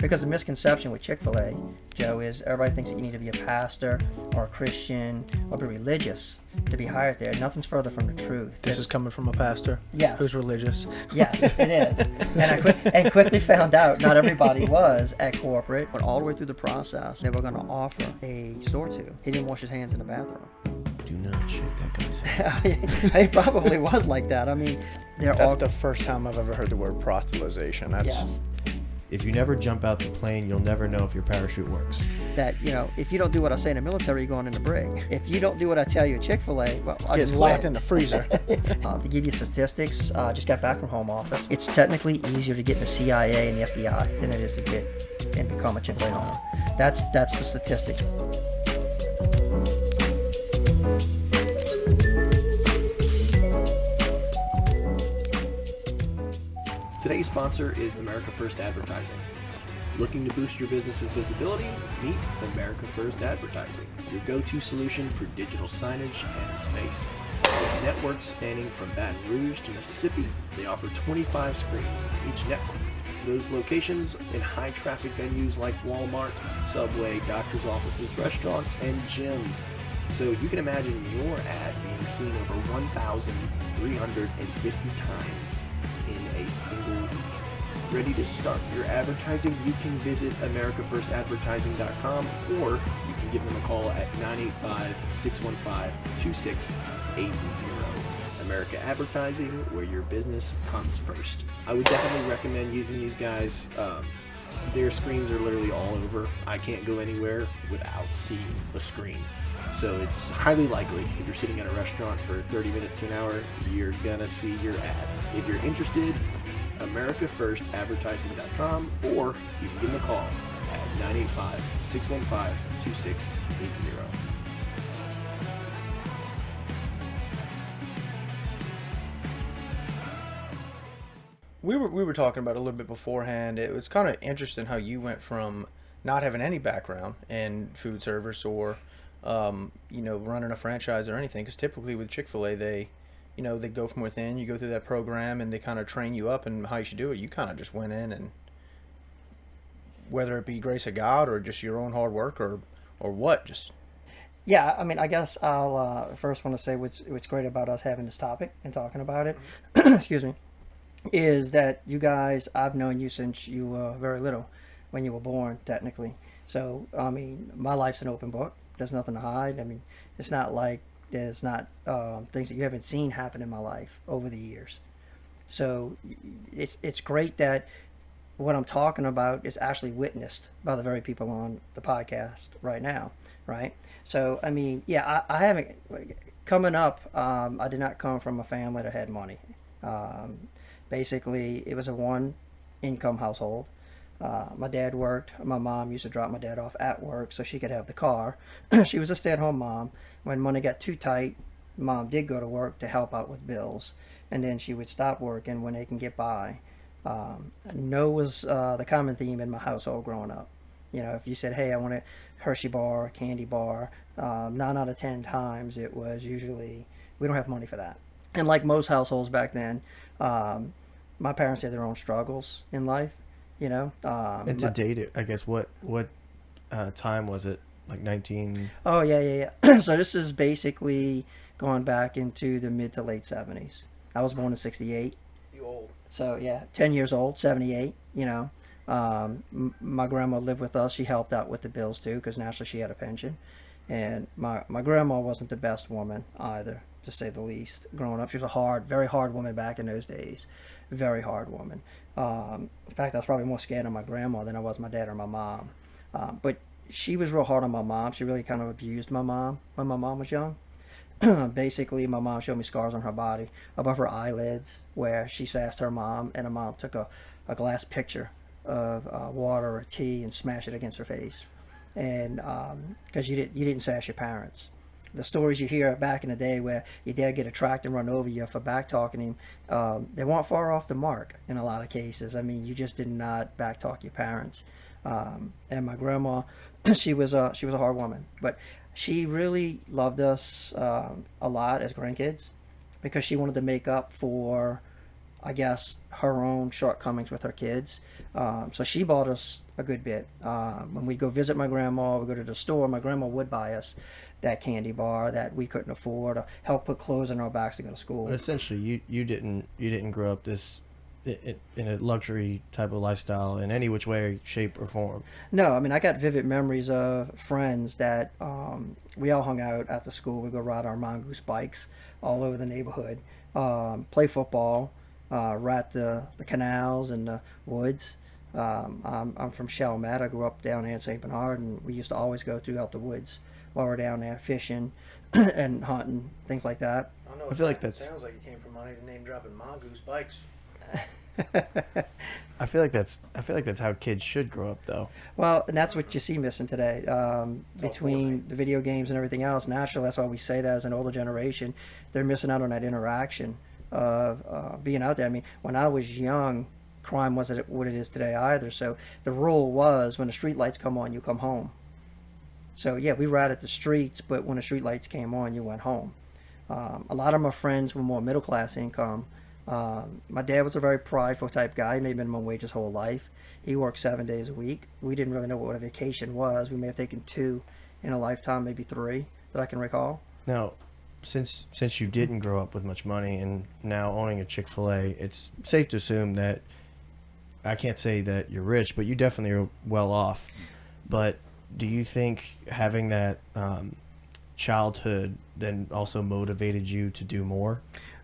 Because the misconception with Chick-fil-A, Joe, is everybody thinks that you need to be a pastor or a Christian or be religious to be hired there. Nothing's further from the truth. This is coming from a pastor who's religious. Yes, it is. And quickly found out not everybody was at corporate, but all the way through the process, they were going to offer a store to. He didn't wash his hands in the bathroom. Do not shake that guy's hand. He probably was like that. I mean, that's the first time I've ever heard the word proselytization. Yes. If you never jump out the plane, you'll never know if your parachute works. That, if you don't do what I say in the military, you're going in the brig. If you don't do what I tell you at Chick-fil-A, well, I'll get just locked in the freezer. To give you statistics, just got back from home office. It's technically easier to get in the CIA and the FBI than it is to get and become a Chick-fil-A owner. That's the statistics. Today's sponsor is America First Advertising. Looking to boost your business's visibility? Meet America First Advertising, your go-to solution for digital signage and space. With networks spanning from Baton Rouge to Mississippi, they offer 25 screens in each network. Those locations in high-traffic venues like Walmart, Subway, doctor's offices, restaurants, and gyms. So you can imagine your ad being seen over 1,350 times in a single week. Ready to start your advertising? You can visit americafirstadvertising.com, or you can give them a call at 985-615-2680. America Advertising, where your business comes first. I would definitely recommend using these guys. Their screens are literally all over. I can't go anywhere without seeing a screen. So it's highly likely if you're sitting at a restaurant for 30 minutes to an hour, you're gonna see your ad. If you're interested, AmericaFirstAdvertising.com, or you can give them a call at 985-615-2680. We were talking about it a little bit beforehand. It was kind of interesting how you went from not having any background in food service or running a franchise or anything, because typically with Chick-fil-A, they go from within. You go through that program and they kind of train you up and how you should do it. You kind of just went in, and whether it be grace of God or just your own hard work or what, just. Yeah, I mean, I guess I'll first want to say what's great about us having this topic and talking about it, excuse me, is that you guys, I've known you since you were very little, when you were born, technically. So, I mean, my life's an open book. There's nothing to hide. I mean, it's not like there's not things that you haven't seen happen in my life over the years. So it's great that what I'm talking about is actually witnessed by the very people on the podcast right now, right? So, I mean, yeah, I haven't, coming up, I did not come from a family that had money. Basically, it was a one-income household. My dad worked. My mom used to drop my dad off at work so she could have the car. She was a stay-at-home mom. When money got too tight, Mom did go to work to help out with bills, and then she would stop working when they can get by. No was the common theme in my household growing up. If you said, hey, I want a Hershey bar, a candy bar, 9 out of 10 times it was usually, we don't have money for that. And like most households back then, my parents had their own struggles in life. And to date it, I guess what time was it? Like 19? Oh yeah. So this is basically going back into the mid to late 70s. I was born in 68. You old. So yeah, 10 years old, 78. My grandma lived with us. She helped out with the bills too, because naturally she had a pension. And my grandma wasn't the best woman either, to say the least. Growing up, she was a very hard woman back in those days. Very hard woman. In fact, I was probably more scared of my grandma than I was my dad or my mom. But she was real hard on my mom. She really kind of abused my mom when my mom was young. Basically, my mom showed me scars on her body above her eyelids where she sassed her mom, and her mom took a glass pitcher of water or tea and smashed it against her face. And because you didn't sass your parents. The stories you hear back in the day where your dad get a tractor and run over you for back talking him, they weren't far off the mark in a lot of cases. I mean, you just did not back talk your parents. And my grandma, she was a hard woman, but she really loved us a lot as grandkids, because she wanted to make up for I guess, her own shortcomings with her kids. So she bought us a good bit. When we go visit my grandma, we go to the store, my grandma would buy us that candy bar that we couldn't afford, or help put clothes on our backs to go to school. But essentially, you didn't grow up this in a luxury type of lifestyle in any which way, shape, or form. No, I mean, I got vivid memories of friends that we all hung out after school. We go ride our mongoose bikes all over the neighborhood, play football, rat the canals and the woods. I'm from Chalmette. I grew up down there in St. Bernard, and we used to always go throughout the woods while we're down there fishing and hunting, things like that. I know. I feel like that's. Sounds like you came from money to name dropping mongoose bikes. I feel like that's how kids should grow up, though. Well, and that's what you see missing today. Between the video games and everything else, naturally, that's why we say that as an older generation, they're missing out on that interaction of being out there. I mean, when I was young, crime wasn't what it is today either. So the rule was, when the street lights come on, you come home. So yeah, we ratted the streets, but when the street lights came on, you went home. A lot of my friends were more middle class income. My dad was a very prideful type guy. He made minimum wage his whole life. He worked 7 days a week. We didn't really know what a vacation was. We may have taken 2 in a lifetime, maybe 3 that I can recall. Now, since you didn't grow up with much money and now owning a Chick-fil-a, it's safe to assume that, I can't say that you're rich, but you definitely are well off. But do you think having that childhood then also motivated you to do more?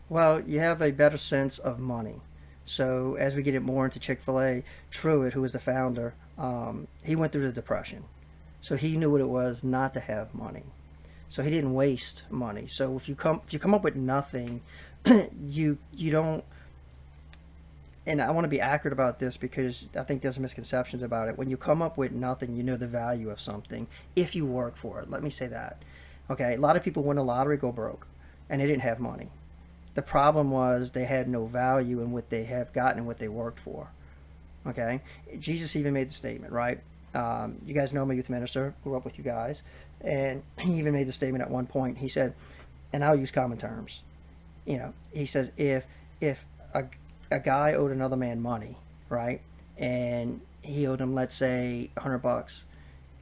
Well, you have a better sense of money. So as we get it more into Chick-fil-A, Truett, who was the founder, he went through the Depression. So he knew what it was not to have money. So he didn't waste money. So if you come up with nothing, you don't. And I want to be accurate about this because I think there's misconceptions about it. When you come up with nothing, you know the value of something if you work for it. Let me say that. Okay, a lot of people win the lottery, go broke, and they didn't have money. The problem was they had no value in what they have gotten and what they worked for. Okay, Jesus even made the statement, right? You guys know I'm a youth minister, grew up with you guys, and he even made the statement at one point. He said, and I'll use common terms. You know, he says if a guy owed another man money, right, and he owed him, let's say, $100,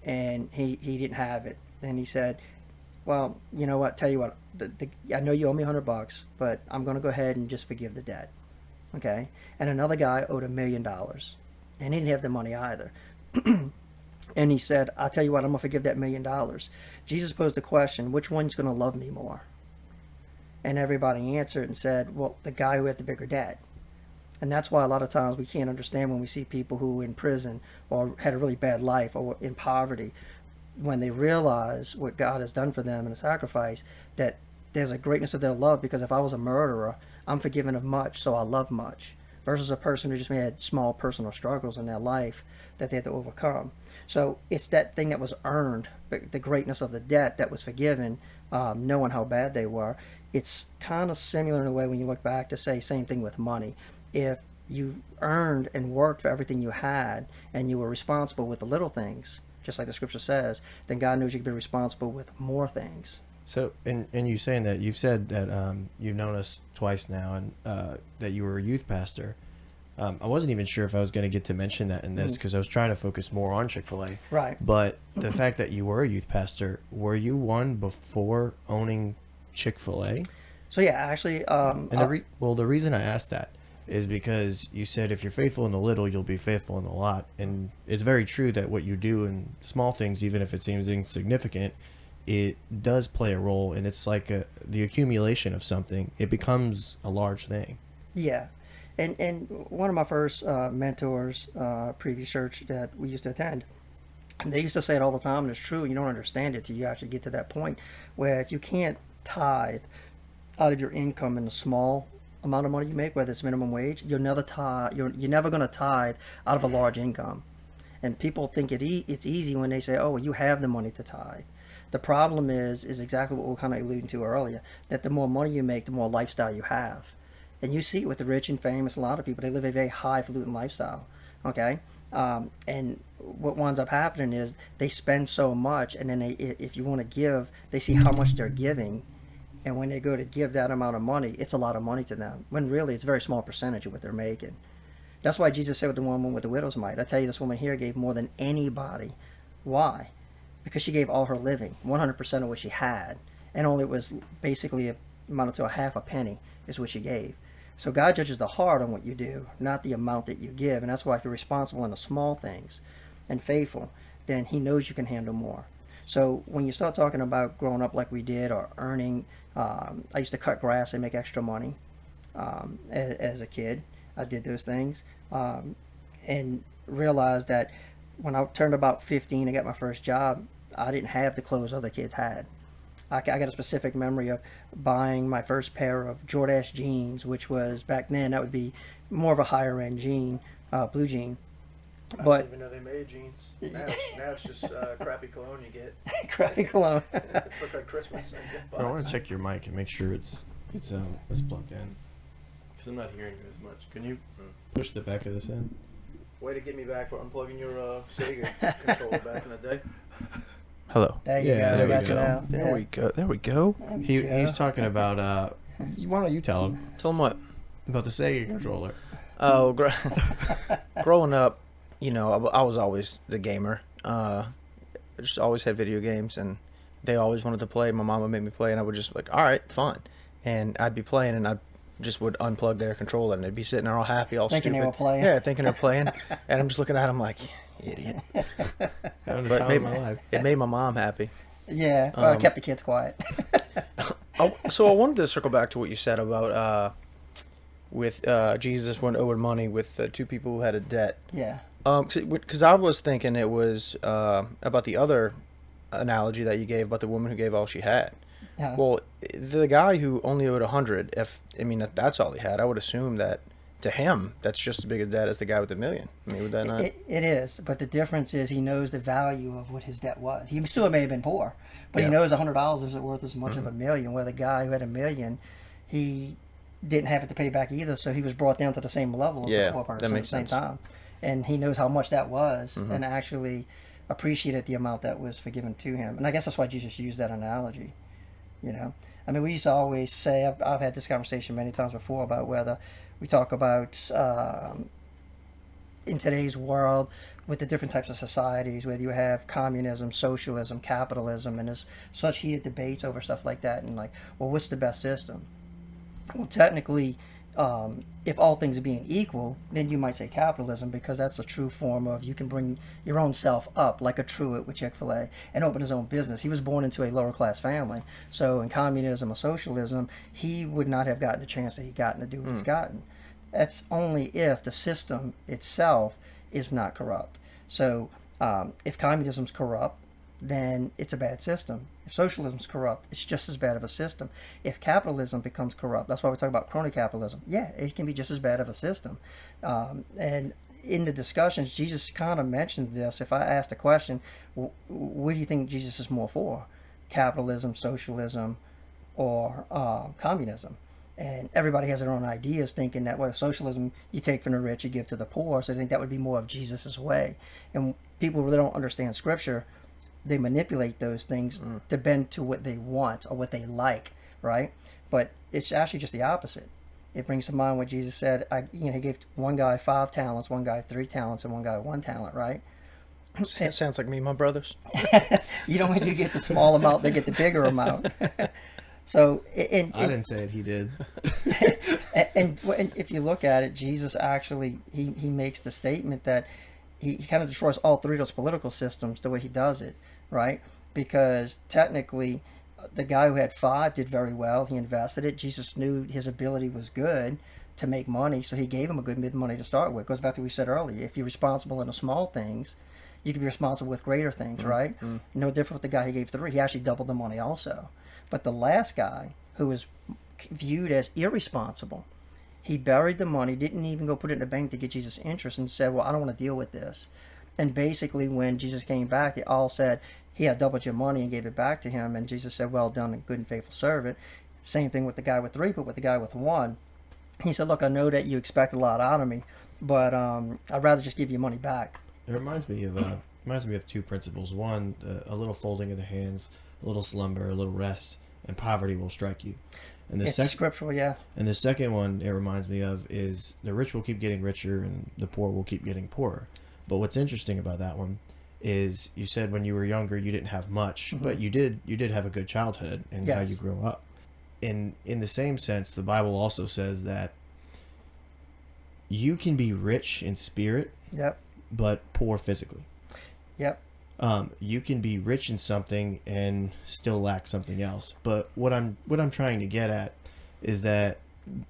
and he didn't have it, then he said, well, you know what? Tell you what, I know you owe me $100, but I'm going to go ahead and just forgive the debt. Okay? And another guy owed $1 million, and he didn't have the money either. And he said, I'll tell you what, I'm going to forgive that $1 million. Jesus posed the question, which one's going to love me more? And everybody answered and said, well, the guy who had the bigger debt. And that's why a lot of times we can't understand when we see people who are in prison or had a really bad life or in poverty, when they realize what God has done for them in a sacrifice, that there's a greatness of their love, because if I was a murderer, I'm forgiven of much, so I love much, versus a person who just may had small personal struggles in their life that they had to overcome. So it's that thing that was earned, the greatness of the debt that was forgiven, knowing how bad they were. It's kind of similar in a way when you look back to say same thing with money. If you earned and worked for everything you had and you were responsible with the little things, just like the scripture says, then God knows you can be responsible with more things. So, and you saying that, you've said that you've known us twice now, and that you were a youth pastor. I wasn't even sure if I was going to get to mention that in this, because I was trying to focus more on Chick-fil-A. Right. But the fact that you were a youth pastor, were you one before owning Chick-fil-A? So yeah, actually, the reason I asked that is because you said if you're faithful in the little, you'll be faithful in the lot. And it's very true that what you do in small things, even if it seems insignificant, it does play a role. And it's like the accumulation of something. It becomes a large thing. Yeah. And one of my first mentors, previous church that we used to attend, they used to say it all the time, and it's true. You don't understand it till you actually get to that point where if you can't tithe out of your income in a small amount of money you make, whether it's minimum wage, you're never going to tithe out of a large income. And people think it's easy when they say, oh, well, you have the money to tithe. The problem is exactly what we were kind of alluding to earlier, that the more money you make, the more lifestyle you have. And you see it with the rich and famous, a lot of people, they live a very highfalutin lifestyle, okay? And what winds up happening is they spend so much, and then if you want to give, they see how much they're giving, And when they go to give that amount of money, it's a lot of money to them, when really it's a very small percentage of what they're making. That's why Jesus said with the woman with the widow's mite, I tell you, this woman here gave more than anybody. Why? Because she gave all her living, 100% of what she had, and only was basically amounted to a half a penny is what she gave. So God judges the heart on what you do, not the amount that you give. And that's why if you're responsible in the small things and faithful, then he knows you can handle more. So when you start talking about growing up like we did, or earning, I used to cut grass and make extra money as a kid. I did those things and realized that when I turned about 15 and got my first job, I didn't have the clothes other kids had. I got a specific memory of buying my first pair of Jordache jeans, which was, back then, that would be more of a higher end jean, blue jean. I But didn't even know they made jeans. Now it's just crappy cologne you get. crappy cologne. For Christmas. I want to check your mic and make sure it's plugged in. Because I'm not hearing you as much. Can you push the back of this in? Way to get me back for unplugging your Sega controller back in the day. Hello. There you Yeah, go. there I got we you go. now. There Yeah. we go. There we go. There we go. He's talking about, why don't you tell him Tell them what? about the Sega controller? Oh, growing up, you know, I was always the gamer. I just always had video games, and they always wanted to play. My mom would make me play, and I would just like, all right, fine. And I'd be playing, and I just would unplug their controller, and they'd be sitting there all happy, all Thinking stupid. they were playing. Yeah, thinking they're playing. And I'm just looking at them like, idiot. Having the But time it of my made, life. it made my mom happy. Yeah, well, I kept the kids quiet. So I wanted to circle back to what you said about with Jesus when owed money with two people who had a debt. Yeah. Because I was thinking it was about the other analogy that you gave about the woman who gave all she had. Yeah. Well, the guy who only owed 100, if that's all he had, I would assume that to him that's just as big a debt as the guy with $1 million. I mean, would that not? It is, but the difference is he knows the value of what his debt was. He still may have been poor, but he Yeah. knows $100 isn't worth as much of $1 million. Where the guy who had $1 million, he didn't have it to pay back either, so he was brought down to the same level as Yeah, the poor person that makes at the same sense. time. And he knows how much that was, and actually appreciated the amount that was forgiven to him. And I guess that's why Jesus used that analogy. You know, I mean, we used to always say, I've had this conversation many times before about whether we talk about in today's world with the different types of societies, whether you have communism, socialism, capitalism, and there's such heated debates over stuff like that, and like, well, what's the best system? Well, technically, if all things are being equal, then you might say capitalism, because that's a true form of you can bring your own self up, like a Truett with Chick-fil-a, and open his own business. He was born into a lower class family, so in communism or socialism, he would not have gotten the chance that he gotten to do what he's gotten. That's only if the system itself is not corrupt. So if communism's corrupt, then it's a bad system. If socialism's corrupt, it's just as bad of a system. If capitalism becomes corrupt, that's why we talk about crony capitalism. Yeah, it can be just as bad of a system. And in the discussions, Jesus kind of mentioned this. If I asked a question, what do you think Jesus is more for? Capitalism, socialism, or communism? And everybody has their own ideas, thinking that, well, socialism, you take from the rich, you give to the poor. So I think that would be more of Jesus's way. And people really don't understand Scripture. They manipulate those things to bend to what they want or what they like, right? But it's actually just the opposite. It brings to mind what Jesus said. He gave one guy 5 talents, one guy 3 talents, and one guy 1 talent, right? It sounds like me, and my brothers. When you get the small amount, they get the bigger amount. So, I didn't say it, he did. and if you look at it, Jesus actually, he makes the statement that he kind of destroys all 3 of those political systems the way he does it, right? Because technically, the guy who had 5 did very well. He invested it. Jesus knew his ability was good to make money, so he gave him a good bit of money to start with. Goes back to what we said earlier. If you're responsible in the small things, you can be responsible with greater things, right? No different with the guy who gave 3. He actually doubled the money also. But the last guy, who was viewed as irresponsible, he buried the money, didn't even go put it in the bank to get Jesus interest, and said, well, I don't want to deal with this. And basically, when Jesus came back, they all said, he had doubled your money, and gave it back to him. And Jesus said, well done, good and faithful servant. Same thing with the guy with 3, but with the guy with 1. He said, look, I know that you expect a lot out of me, but I'd rather just give you money back. It reminds me of 2 principles. One, a little folding of the hands, a little slumber, a little rest, and poverty will strike you. And It's scriptural, yeah. and the second one it reminds me of is the rich will keep getting richer and the poor will keep getting poorer. But what's interesting about that one is you said when you were younger you didn't have much, but you did have a good childhood and how Yes. you grew up. In the same sense, the Bible also says that you can be rich in spirit, Yep. but poor physically. Yep. You can be rich in something and still lack something else. But what I'm trying to get at is that,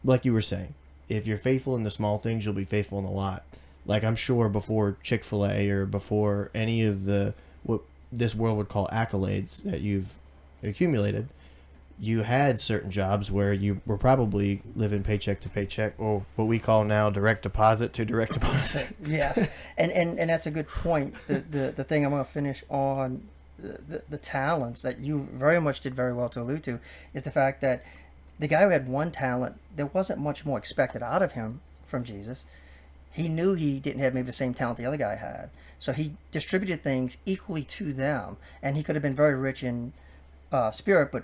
like you were saying, if you're faithful in the small things, you'll be faithful in a lot. Like I'm sure before Chick-fil-a or before any of the what this world would call accolades that you've accumulated, you had certain jobs where you were probably living paycheck to paycheck, or what we call now direct deposit to direct deposit. Yeah, and that's a good point. The thing I'm going to finish on, the talents that you very much did very well to allude to, is the fact that the guy who had one talent, there wasn't much more expected out of him from Jesus. He knew he didn't have maybe the same talent the other guy had, so he distributed things equally to them, and he could have been very rich in spirit, but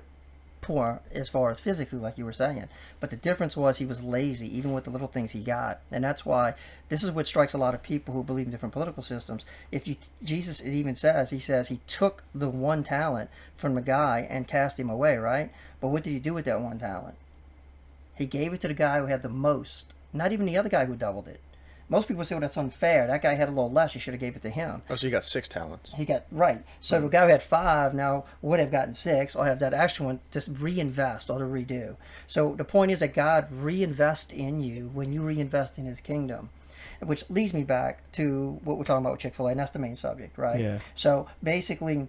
poor as far as physically, like you were saying. But the difference was he was lazy even with the little things he got, and that's why this is what strikes a lot of people who believe in different political systems. If you Jesus, it even says, he took the one talent from the guy and cast him away, right? But what did he do with that one talent? He gave it to the guy who had the most, not even the other guy who doubled it. Most people say, well, that's unfair. That guy had a little less. You should have gave it to him. Oh, so you got 6 talents. He got, right. So the guy who had 5 now would have gotten 6, or have that extra one to reinvest or to redo. So the point is that God reinvests in you when you reinvest in his kingdom. Which leads me back to what we're talking about with Chick-fil-a, and that's the main subject, right? Yeah. So basically,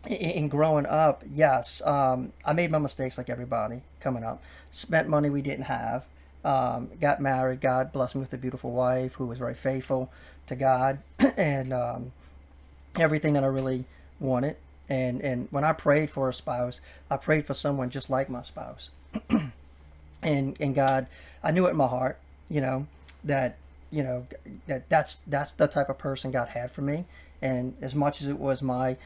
in growing up, yes, I made my mistakes like everybody coming up. Spent money we didn't have. Got married. God blessed me with a beautiful wife who was very faithful to God and everything that I really wanted. And when I prayed for a spouse, I prayed for someone just like my spouse. and God, I knew it in my heart, that's the type of person God had for me. And as much as it was my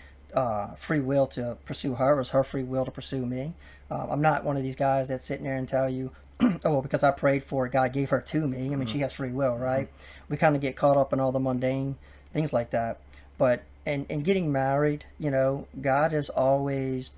free will to pursue her, it was her free will to pursue me. I'm not one of these guys that's sitting there and tell you, oh, well, because I prayed for it, God gave her to me. I mean, she has free will, right? We kind of get caught up in all the mundane things like that. But in getting married, God has always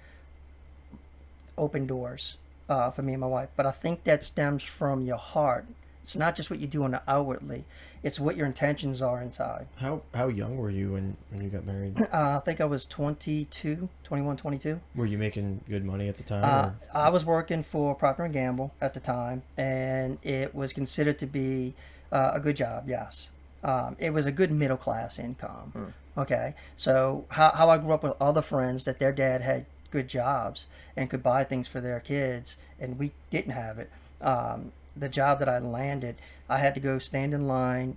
opened doors for me and my wife. But I think that stems from your heart. It's not just what you do outwardly. It's what your intentions are inside. How young were you when you got married? I think I was 21, 22. Were you making good money at the time? I was working for Procter and Gamble at the time, and it was considered to be a good job, yes. It was a good middle class income. Okay, so how I grew up with other friends that their dad had good jobs and could buy things for their kids, and we didn't have it. The job that I landed, I had to go stand in line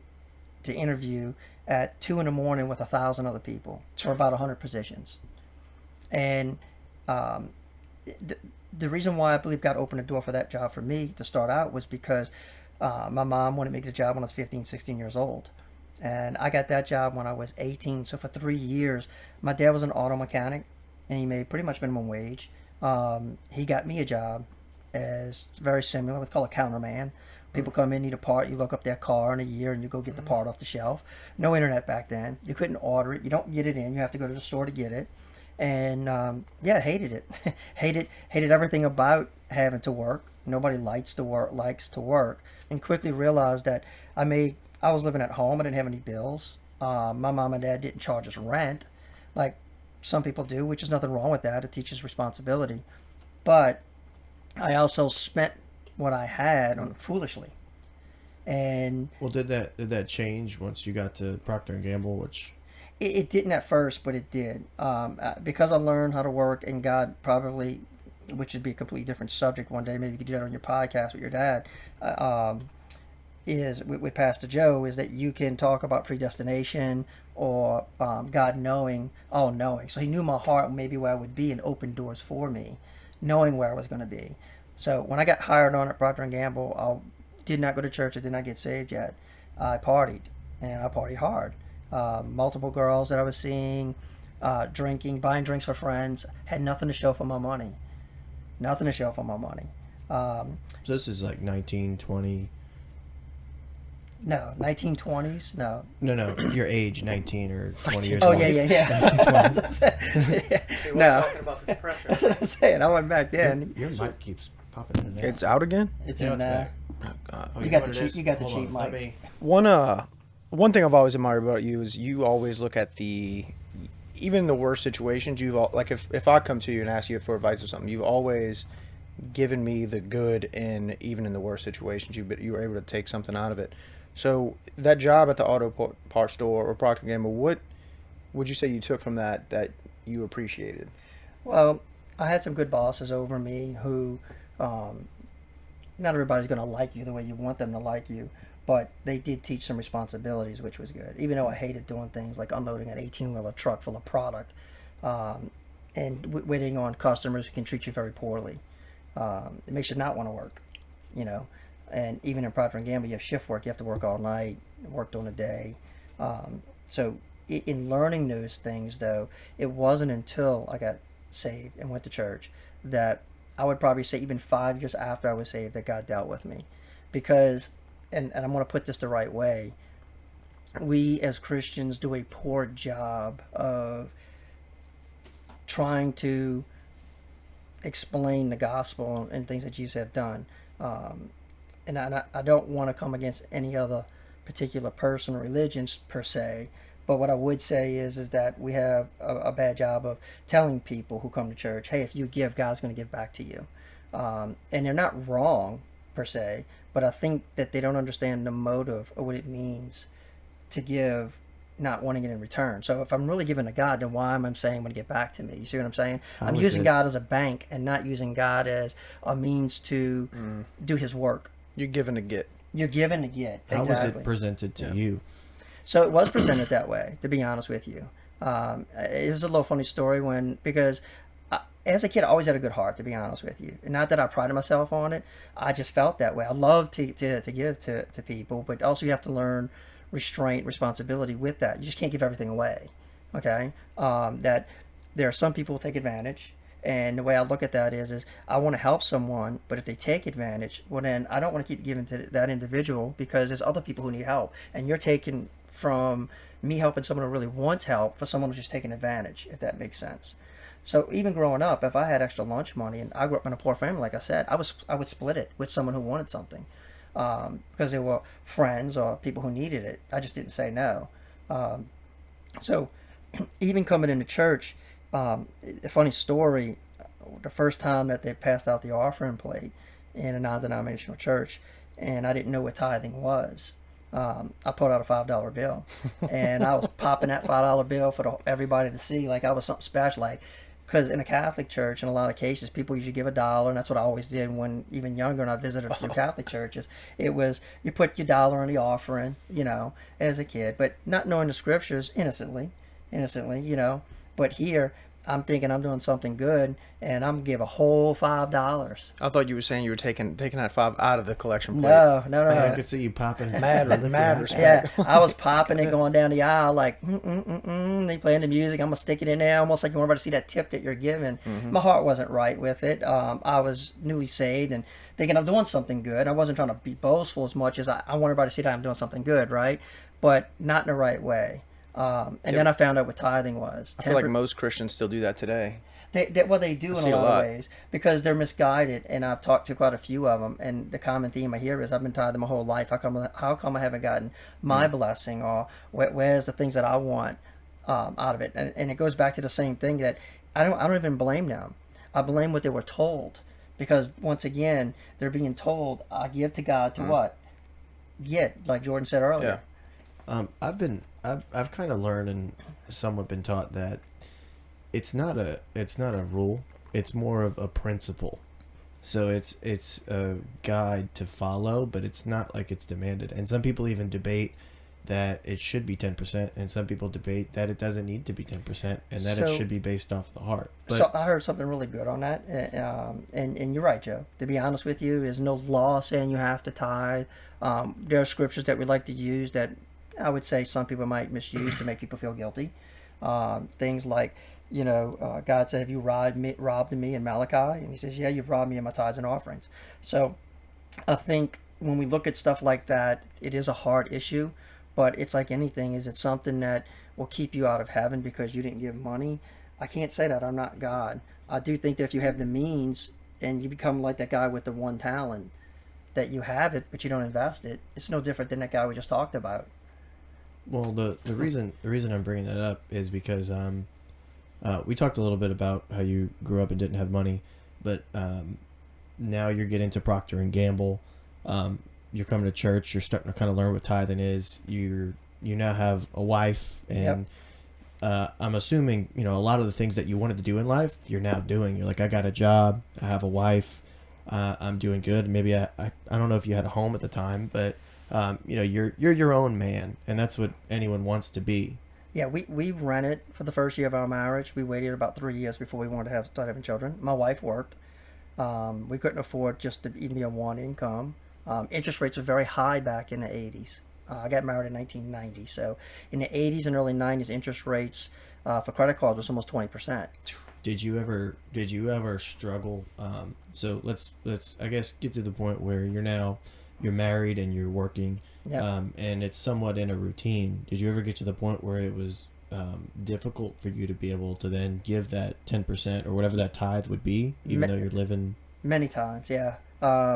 to interview at 2 a.m. with 1,000 other people for about 100 positions. And the reason why I believe God opened the door for that job for me to start out was because my mom wanted me to get a job when I was 15, 16 years old. And I got that job when I was 18. So for 3 years, my dad was an auto mechanic, and he made pretty much minimum wage. He got me a job as very similar. We call it counterman. People come in, need a part, you look up their car in a year and you go get the part off the shelf. No internet back then. You couldn't order it. You don't get it in. You have to go to the store to get it. And hated it. hated everything about having to work. Nobody likes to work. And quickly realized that I was living at home. I didn't have any bills. My mom and dad didn't charge us rent like some people do, which is nothing wrong with that. It teaches responsibility. But I also spent what I had on foolishly. And well, did that change once you got to Procter and Gamble? Which it didn't at first, but it did, because I learned how to work, and God probably, which would be a completely different subject one day. Maybe you could do that on your podcast with your dad. Is with Pastor Joe, is that you can talk about predestination or God knowing, all knowing. So he knew my heart, maybe where I would be, and opened doors for me, knowing where I was going to be. So when I got hired on at Procter and Gamble, I did not go to church. I did not get saved yet. I partied, and I partied hard. Multiple girls that I was seeing, drinking, buying drinks for friends, had nothing to show for my money. nothing to show for my money. So this is like 1920. No, 1920s. No. No, your age, 19 or 20 years Oh old. yeah. No, talking about the depression. that's what I'm saying. I went back then. Your mic keeps popping in and out. It's out again. It's Yeah, in it's back. Oh, God. You got the cheap. You got the Hold cheap on, mic. let me- One thing I've always admired about you is you always look at even in the worst situations, like if I come to you and ask you for advice or something, you've always given me the good, and even in the worst situations, you were able to take something out of it. So that job at the auto parts store or Procter and Gamble, what would you say you took from that you appreciated? Well, I had some good bosses over me who, not everybody's going to like you the way you want them to like you, but they did teach some responsibilities, which was good. Even though I hated doing things like unloading an 18-wheeler truck full of product, and waiting on customers who can treat you very poorly. It makes you not want to work, you know. And even in Procter and Gamble, you have shift work. You have to work all night, work during the day. So in learning those things, though, it wasn't until I got saved and went to church that I would probably say even 5 years after I was saved that God dealt with me. Because, and I'm going to put this the right way, we as Christians do a poor job of trying to explain the gospel and things that Jesus have done. And I don't want to come against any other particular person or religions per se, but what I would say is that we have a bad job of telling people who come to church, hey, if you give, God's going to give back to you. And they're not wrong per se, but I think that they don't understand the motive of what it means to give, not wanting it in return. So if I'm really giving to God, then why am I saying I'm going to get back to me? You see what I'm saying? I'm using God as a bank and not using God as a means to do his work. You're giving to get. You're given to get. How Exactly. was it presented to you? So it was presented that way, to be honest with you. It's a little funny story because as a kid, I always had a good heart, to be honest with you. And not that I prided myself on it. I just felt that way. I love to give to people, but also you have to learn restraint, responsibility with that. You just can't give everything away, okay? That there are some people who take advantage. And the way I look at that is I want to help someone, but if they take advantage, well then I don't want to keep giving to that individual because there's other people who need help. And you're taking from me helping someone who really wants help for someone who's just taking advantage, if that makes sense. So even growing up, if I had extra lunch money, and I grew up in a poor family, like I said, I would split it with someone who wanted something because they were friends or people who needed it. I just didn't say no. So even coming into church, a funny story, the first time that they passed out the offering plate in a non-denominational church, and I didn't know what tithing was. I pulled out a $5 bill, and I was popping that $5 bill for everybody to see, like I was something special. Like, because in a Catholic church, in a lot of cases, people usually give $1, and that's what I always did when even younger, and I visited a few Catholic churches. It was you put your dollar in the offering, you know, as a kid, but not knowing the scriptures innocently, you know. But here, I'm thinking I'm doing something good, and I'm gonna give a whole $5. I thought you were saying you were taking that $5 out of the collection plate. No. I could see you popping. Mad respect. Yeah, I was popping it, going down the aisle like, they playing the music. I'm gonna stick it in there, almost like you want everybody to see that tip that you're giving. My heart wasn't right with it. I was newly saved and thinking I'm doing something good. I wasn't trying to be boastful as much as I want everybody to see that I'm doing something good, right? But not in the right way. Then I found out what tithing was. I feel like most Christians still do that today. They do in see a a lot lot. of ways because they're misguided, and I've talked to quite a few of them, and the common theme I hear is I've been tithing my whole life. How come I haven't gotten my blessing, or where's the things that I want out of it? And it goes back to the same thing that I don't even blame them. I blame what they were told, because once again they're being told I give to God to what? Get, like Jordan said earlier. Yeah. I've kind of learned and somewhat been taught that it's not a rule. It's more of a principle. So it's a guide to follow, but it's not like it's demanded. And some people even debate that it should be 10%, and some people debate that it doesn't need to be 10%, and that it should be based off the heart. But, so I heard something really good on that, and you're right, Joe. To be honest with you, there's no law saying you have to tithe. There are scriptures that we like to use that I would say some people might misuse to make people feel guilty. Things like God said, "Have you robbed me in Malachi?" And he says, "Yeah, you've robbed me in my tithes and offerings." So I think when we look at stuff like that, it is a hard issue, but it's like anything. Is it something that will keep you out of heaven because you didn't give money? I can't say that. I'm not God. I do think that if you have the means and you become like that guy with the one talent, that you have it, but you don't invest it, it's no different than that guy we just talked about. Well, the reason I'm bringing that up is because we talked a little bit about how you grew up and didn't have money, but now you're getting to Procter and Gamble. You're coming to church. You're starting to kind of learn what tithing is. You now have a wife, and I'm assuming a lot of the things that you wanted to do in life, you're now doing. You're like, I got a job. I have a wife. I'm doing good. Maybe I don't know if you had a home at the time, but you're your own man, and that's what anyone wants to be. Yeah, we rented for the first year of our marriage. We waited about 3 years before we wanted to start having children. My wife worked. We couldn't afford just to even be on one income. Interest rates were very high back in the 80s. I got married in 1990, so in the 80s and early 90s, interest rates for credit cards was almost 20%. Did you ever struggle? So let's I guess get to the point where you're married and you're working, and it's somewhat in a routine. Did you ever get to the point where it was difficult for you to be able to then give that 10% or whatever that tithe would be, even though you're living? Many times, yeah,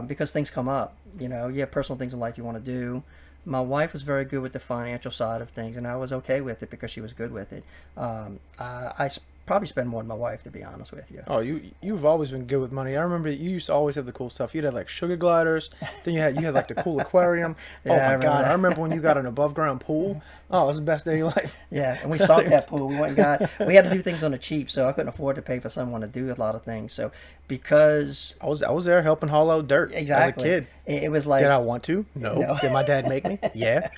because things come up. You have personal things in life you want to do. My wife was very good with the financial side of things, and I was okay with it because she was good with it. I probably spend more than my wife, to be honest with you. Oh, you've always been good with money. I remember you used to always have the cool stuff. You had like sugar gliders. Then you had like the cool aquarium. Yeah, oh my God! that. I remember when you got an above ground pool. Oh, it was the best day of your life. Yeah, and we sunk that pool. We went and we had to do things on the cheap, so I couldn't afford to pay for someone to do a lot of things. So because I was there helping haul out dirt exactly as a kid. It was like, did I want to? No. Did my dad make me? Yeah.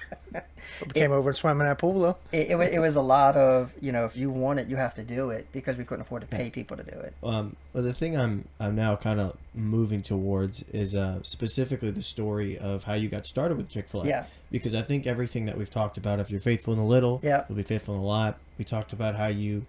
Came over and swam in that pool though. It was a lot of if you want it, you have to do it because we couldn't afford to pay people to do it. Well, the thing I'm now kind of moving towards is specifically the story of how you got started with Chick-fil-A. Yeah. Because I think everything that we've talked about, if you're faithful in the little, yeah, you'll be faithful in a lot. We talked about how you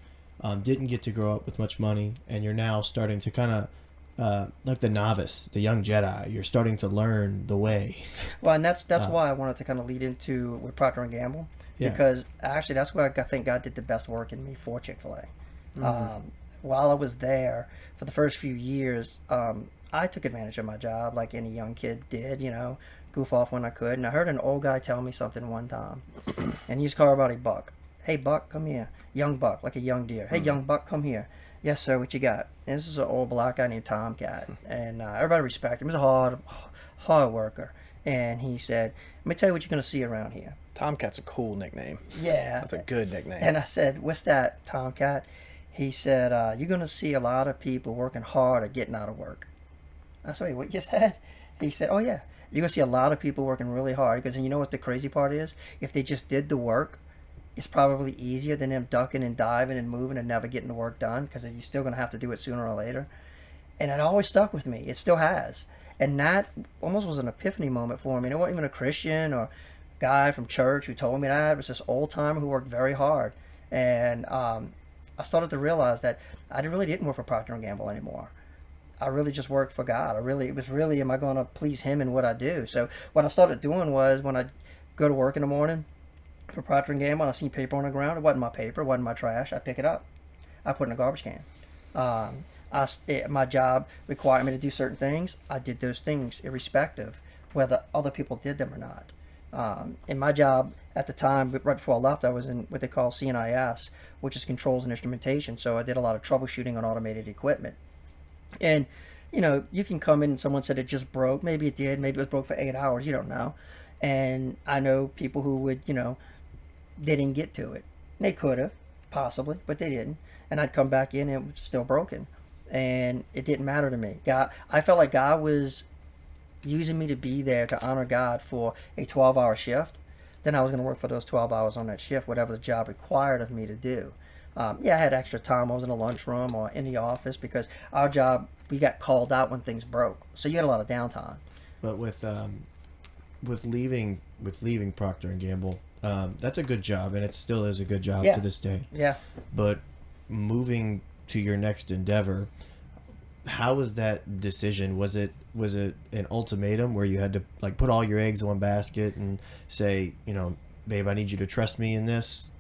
didn't get to grow up with much money, and you're now starting to kind of like the novice, the young Jedi. You're starting to learn the way. Well, and that's why I wanted to kind of lead into with Procter and Gamble, because actually that's where I think God did the best work in me for Chick-fil-A. Mm-hmm. While I was there for the first few years, I took advantage of my job like any young kid did, goof off when I could. And I heard an old guy tell me something one time, and he used to call everybody Buck. Hey, Buck, come here. Young Buck, like a young deer. Hey, young Buck, come here. Yes, sir, what you got? And this is an old black guy named Tomcat, and everybody respected him. He was a hard worker. And he said, let me tell you what you're going to see around here. Tomcat's a cool nickname. Yeah. That's a good nickname. And I said, what's that, Tomcat? He said, you're going to see a lot of people working hard at getting out of work. I said, wait, what you said? He said, oh, yeah. You're going to see a lot of people working really hard. Because you know what the crazy part is? If they just did the work, it's probably easier than them ducking and diving and moving and never getting the work done, because you're still going to have to do it sooner or later. And it always stuck with me. It still has. And that almost was an epiphany moment for me. It wasn't even a Christian or guy from church who told me that. It was this old timer who worked very hard. And I started to realize that I really didn't work for Procter and Gamble anymore. I really just worked for God. It was really, am I going to please Him in what I do? So what I started doing was, when I go to work in the morning for Procter and Gamble, and I see paper on the ground. It wasn't my paper, it wasn't my trash. I pick it up. I put it in a garbage can. My job required me to do certain things. I did those things irrespective whether other people did them or not. In my job at the time, right before I left, I was in what they call CNIS, which is controls and instrumentation. So I did a lot of troubleshooting on automated equipment. And, you can come in and someone said it just broke. Maybe it did. Maybe it was broke for 8 hours. You don't know. And I know people who would, they didn't get to it. They could have, possibly, but they didn't. And I'd come back in and it was still broken. And it didn't matter to me. I felt like God was using me to be there to honor God for a 12-hour shift. Then I was going to work for those 12 hours on that shift, whatever the job required of me to do. I had extra time. I was in the lunchroom or in the office because our job, we got called out when things broke. So you had a lot of downtime. But with leaving Procter and Gamble, that's a good job, and it still is a good job to this day. Yeah. But moving to your next endeavor, how was that decision? Was it an ultimatum where you had to like put all your eggs in one basket and say, babe, I need you to trust me in this.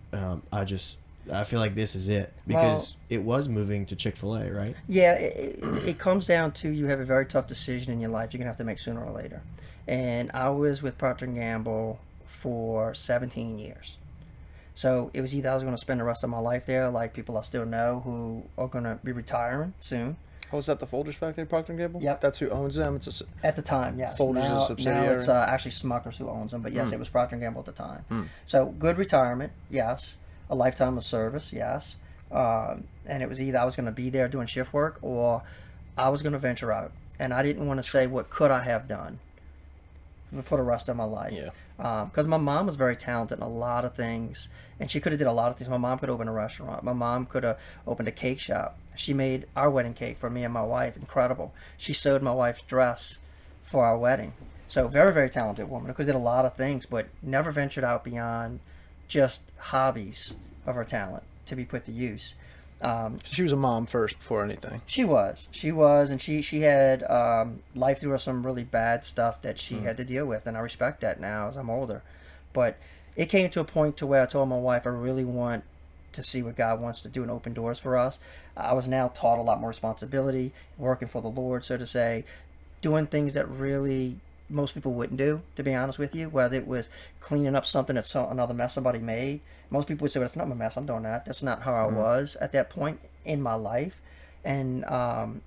I feel like this is it, because it was moving to Chick-fil-A, right? Yeah, it comes down to, you have a very tough decision in your life you're going to have to make sooner or later. And I was with Procter and Gamble for 17 years. So it was either I was going to spend the rest of my life there, like people I still know who are going to be retiring soon. Oh, is that the Folgers factory, Procter and Gamble? Yep. That's who owns them? At the time, yes. Folgers is a subsidiary? Now it's actually Smucker's who owns them, but yes, it was Procter and Gamble at the time. So good retirement, yes. A lifetime of service, yes. And it was either I was going to be there doing shift work, or I was going to venture out. And I didn't want to say what could I have done for the rest of my life. Yeah. Because my mom was very talented in a lot of things, and she could have did a lot of things. My mom could open a restaurant. My mom could have opened a cake shop. She made our wedding cake for me and my wife. Incredible. She sewed my wife's dress for our wedding. So very, very talented woman. Could have did a lot of things, but never ventured out beyond just hobbies of her talent to be put to use. She was a mom first before anything. She was, and she had life through her some really bad stuff that she had to deal with, and I respect that now as I'm older. But it came to a point to where I told my wife I really want to see what God wants to do and open doors for us. I was now taught a lot more responsibility, working for the Lord, so to say, doing things that really most people wouldn't do, to be honest with you, whether it was cleaning up something that's another mess somebody made. Most people would say, well, that's not my mess, I'm doing that. That's not how I was at that point in my life. And I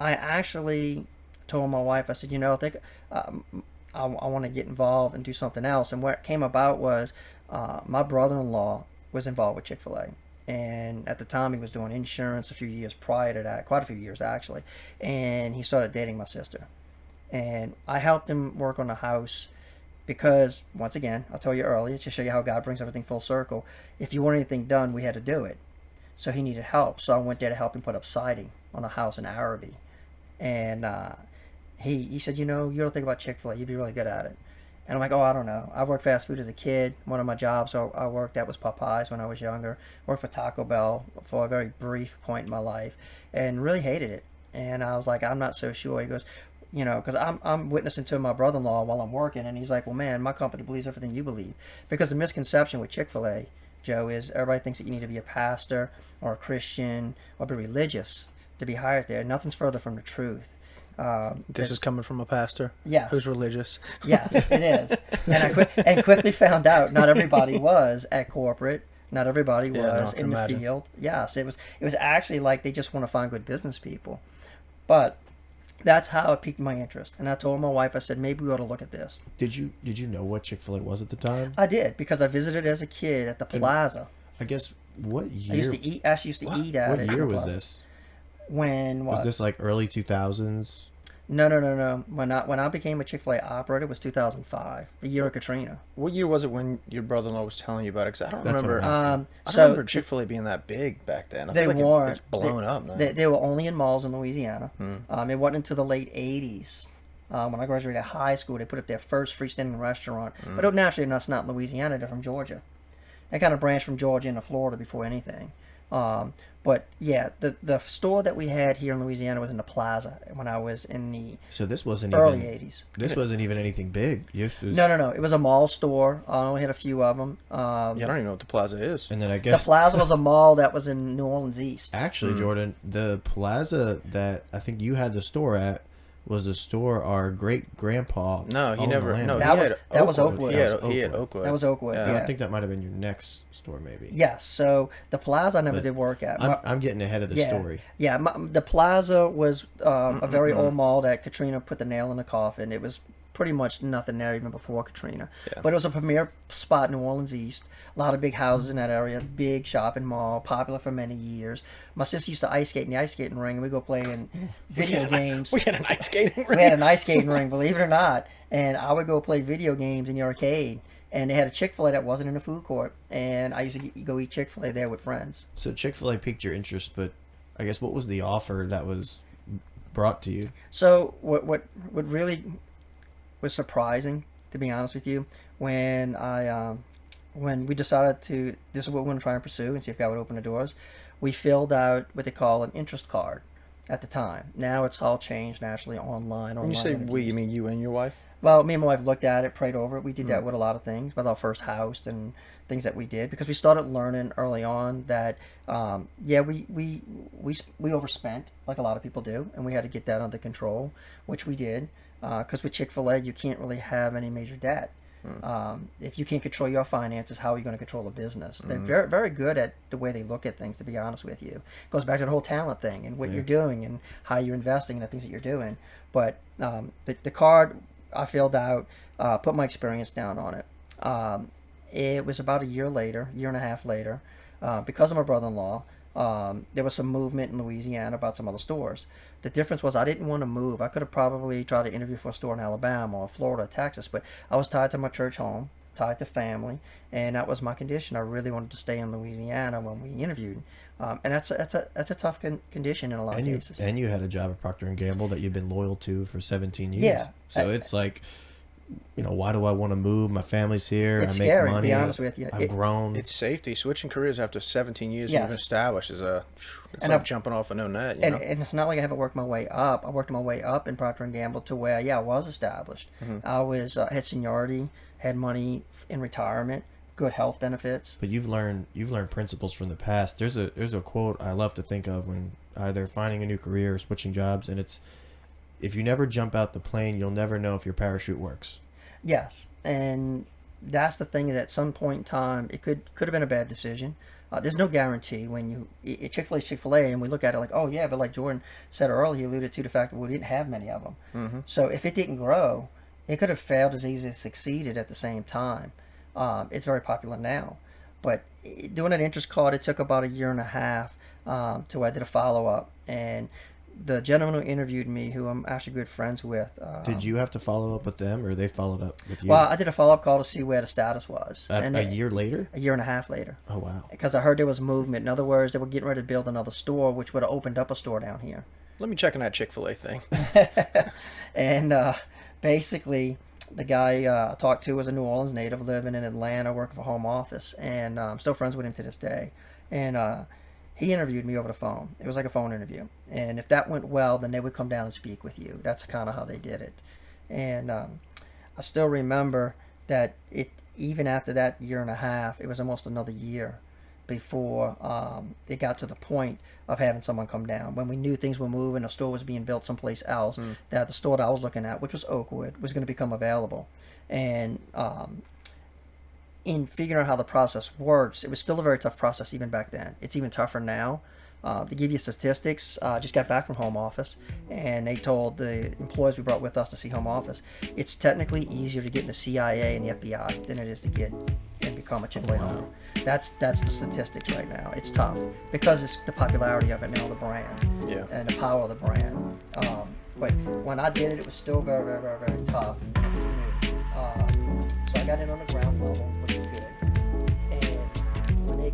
actually told my wife, I said, I think I want to get involved and do something else. And what it came about was my brother-in-law was involved with Chick-fil-A. And at the time, he was doing insurance a few years prior to that, quite a few years actually. And he started dating my sister. And I helped him work on the house because, once again, I told you earlier, to show you how God brings everything full circle, if you want anything done, we had to do it. So he needed help. So I went there to help him put up siding on a house in Araby. And he said, you don't think about Chick-fil-A, you'd be really good at it. And I'm like, I don't know. I worked fast food as a kid. One of my jobs I worked at was Popeyes when I was younger. Worked for Taco Bell for a very brief point in my life and really hated it. And I was like, I'm not so sure. He goes, because I'm witnessing to my brother-in-law while I'm working, and he's like, well, man, my company believes everything you believe. Because the misconception with Chick-fil-A, Joe, is everybody thinks that you need to be a pastor or a Christian or be religious to be hired there. Nothing's further from the truth. This is coming from a pastor? Yes. Who's religious? Yes, it is. And quickly found out not everybody was at corporate. Not everybody was in the field. Yes, it was actually like they just want to find good business people. But that's how it piqued my interest. And I told my wife, I said, maybe we ought to look at this. Did you know what Chick-fil-A was at the time? I did, because I visited as a kid at the Plaza. I guess, what year? I used to eat at it. What year was this? When what? Was this like early 2000s? No. When I became a Chick-fil-A operator, it was 2005, the year of Katrina. What year was it when your brother-in-law was telling you about it? Because I don't That's remember. what I'm I don't remember Chick-fil-A being that big back then. I they feel like weren't. It's blown up now. They were only in malls in Louisiana. It wasn't until the late 80s. When I graduated high school, they put up their first freestanding restaurant. But naturally, that's not in Louisiana. They're from Georgia. They kind of branched from Georgia into Florida before anything. But yeah, the store that we had here in Louisiana was in the Plaza when I was in the this wasn't early even, 80s. This wasn't even anything big. No. It was a mall store. I only had a few of them. I don't even know what the Plaza is. And then I guess the Plaza was a mall that was in New Orleans East. Actually, Jordan, the Plaza that I think you had the store at was the store our great grandpa. No, he owned never. the land. No, that was Oakwood. He had Oakwood. That was Oakwood. Yeah. I think that might have been your next store, maybe. Yes. So the Plaza I never did work at. I'm getting ahead of the story. Yeah. The Plaza was a very old mall that Katrina put the nail in the coffin. It was pretty much nothing there even before Katrina. Yeah. But it was a premier spot in New Orleans East. A lot of big houses in that area, big shopping mall, popular for many years. My sister used to ice skate in the ice skating ring, and we go play in video games. We had an ice skating ring. We had an ice skating ring, believe it or not. And I would go play video games in the arcade. And they had a Chick-fil-A that wasn't in the food court. And I used to go eat Chick-fil-A there with friends. So Chick-fil-A piqued your interest, but I guess what was the offer that was brought to you? So what really was surprising, to be honest with you, when I when we decided this is what we want to try and pursue and see if God would open the doors, we filled out what they call an interest card at the time. Now it's all changed naturally online. When you say we, you mean you and your wife? Well, me and my wife looked at it, prayed over it. We did that with a lot of things, with our first house and things that we did, because we started learning early on that, we overspent like a lot of people do, and we had to get that under control, which we did. Because with Chick-fil-A, you can't really have any major debt. If you can't control your finances, how are you going to control a business? They're very, very good at the way they look at things, to be honest with you. It goes back to the whole talent thing and what you're doing and how you're investing in the things that you're doing. But the card I filled out, put my experience down on it. It was about a year and a half later, because of my brother-in-law. There was some movement in Louisiana about some other stores. The difference was I didn't want to move. I could have probably tried to interview for a store in Alabama or Florida or Texas, but I was tied to my church home, tied to family, and that was my condition. I really wanted to stay in Louisiana when we interviewed. And that's a tough condition in a lot of cases. And you had a job at Procter and Gamble that you've been loyal to for 17 years. Yeah. So it's like, why do I want to move? My family's here. It's I make scary, money. to be honest with you. I've grown. It's safety. Switching careers after 17 years Yes. you've been established is And like jumping off a no net. And it's not like I haven't worked my way up. I worked my way up in Procter and Gamble to where, I was established. I was had seniority, had money in retirement, good health benefits. But you've learned principles from the past. There's a quote I love to think of when either finding a new career or switching jobs, and it's, if you never jump out the plane, you'll never know if your parachute works. Yes, and that's the thing, that at some point in time, it could have been a bad decision. There's no guarantee when Chick-fil-A is Chick-fil-A, and we look at it like, oh yeah, but like Jordan said earlier, he alluded to the fact that we didn't have many of them. So if it didn't grow, it could have failed as easily as succeeded at the same time. It's very popular now, but doing an interest card, it took about a year and a half to I did a follow-up, and the gentleman who interviewed me, who I'm actually good friends with. Did you have to follow up with them, or they followed up with you? Well, I did a follow-up call to see where the status was. A year later? A year and a half later. Oh, wow. Because I heard there was movement. In other words, they were getting ready to build another store, which would have opened up a store down here. Let me check on that Chick-fil-A thing. And basically, the guy I talked to was a New Orleans native living in Atlanta, working for home office, and I'm still friends with him to this day. And he interviewed me over the phone. It was like a phone interview. And if that went well, then they would come down and speak with you. That's kind of how they did it. And I still remember that even after that year and a half, it was almost another year before it got to the point of having someone come down. When we knew things were moving, a store was being built someplace else, that the store that I was looking at, which was Oakwood, was going to become available. And in figuring out how the process works, it was still a very tough process even back then. It's even tougher now. To give you statistics, I just got back from home office, and they told the employees we brought with us to see home office, it's technically easier to get in the CIA and the FBI than it is to get and become a Chick-fil-A owner. That's the statistics right now. It's tough because it's the popularity of it now, the brand, and the power of the brand. But when I did it, it was still very, very, very, very tough. So I got in on the ground level, which was good. And when they